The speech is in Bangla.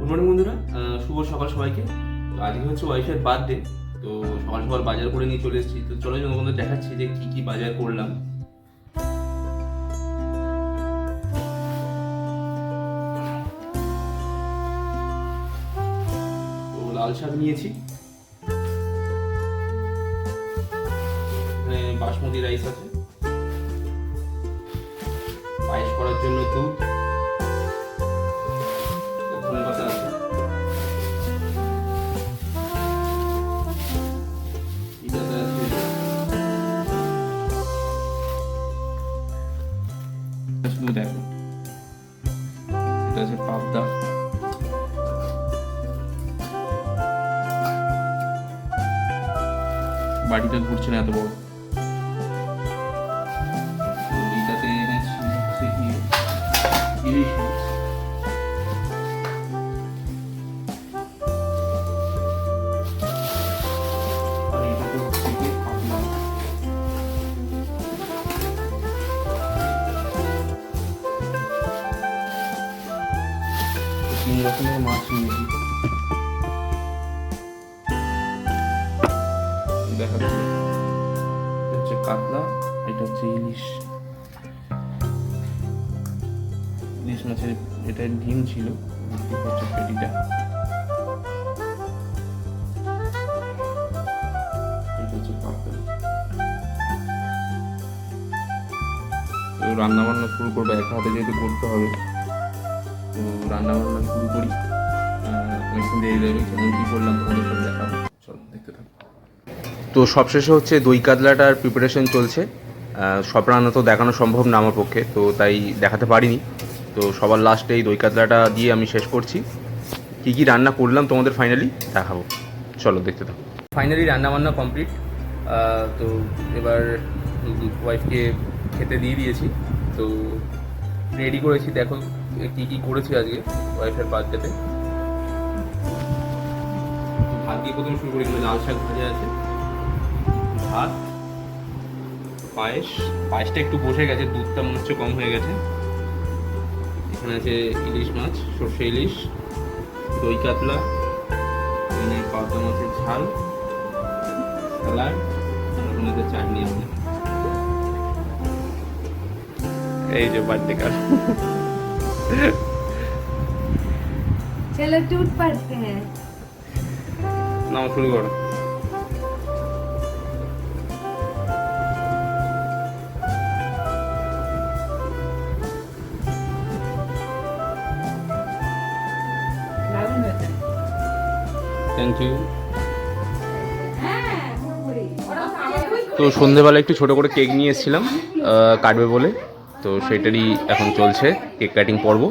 গুড মর্নিং বন্ধুরা, শুভ সকাল সবাইকে। তো আজকে হচ্ছে ওয়াইফের বার্থডে, তো সকাল সকাল বাজার করে নিয়ে চলে এসেছি। তো চলো বন্ধুদের দেখাচ্ছি যে কি কি বাজার করলাম। তো লাল শাক নিয়েছি, এখানে বাসমতি রাইস আছে, পায়েস করার জন্য দুধ, ধনে পাতা আছে, শুধু দেখো এটা আছে পাবদা, বাড়িতে ঘুরছে না এত বড়। এইটাতে এনেছি হচ্ছে কি ইলিশ মাছ, আর এইটাতে হচ্ছে কি কাতলা। 3 রকমের মাছ নিয়েছি, দেখাচ্ছি। এটা হচ্ছে কাতলা, এটা হচ্ছে ইলিশ মাছের, এটা ডিম ছিল, হচ্ছে পেটিটা, এটা হচ্ছে পাপড়। তো রান্না বান্না শুরু করবো, এক হাতে যেহেতু করতে হবে, তো রান্না বান্না শুরু করি। অনেকক্ষণ দেরি দেবে, কেমন কী করলাম তোমাদের সব দেখাবো, চলো দেখতে থাকো। তো সবশেষে হচ্ছে দই কাতলাটার প্রিপারেশন চলছে। সব রান্না তো দেখানো সম্ভব না আমার পক্ষে, তো তাই দেখাতে পারিনি। তো সবার লাস্টে এই দই কাতলাটা দিয়ে আমি শেষ করছি। কী কী রান্না করলাম তোমাদের ফাইনালি দেখাবো, চলো দেখতে থাকো। ফাইনালি রান্না বান্না কমপ্লিট। তো এবার ওয়াইফকে খেতে দিয়ে দিয়েছি। তো রেডি করেছি, দেখো কী কী করেছি আজকে ওয়াইফের বার্থডেতে। ভাত দিয়ে প্রথমে শুরু করি, লাল শাক ভাজা আছে, ভাত, পায়েসটা একটু বসে গেছে, দুধটা মনে হচ্ছে কম হয়ে গেছে। এখানে আছে ইলিশ মাছ, সর্ষে ইলিশ, দই কাতলা, এখানে পাবদা মাছের ঝাল, স্যালাড, এখানে আছে চাটনি আছে। এই যে বার্থডে কার্ড। चलो टूट पड़ते हैं। নাও শুরু করো। Thank you. তো সন্ধেবেলা একটু ছোট করে কেক নিয়ে এসেছিলাম কাটবে বলে, তো সেটারই এখন চলছে কেক কাটিং পর্ব।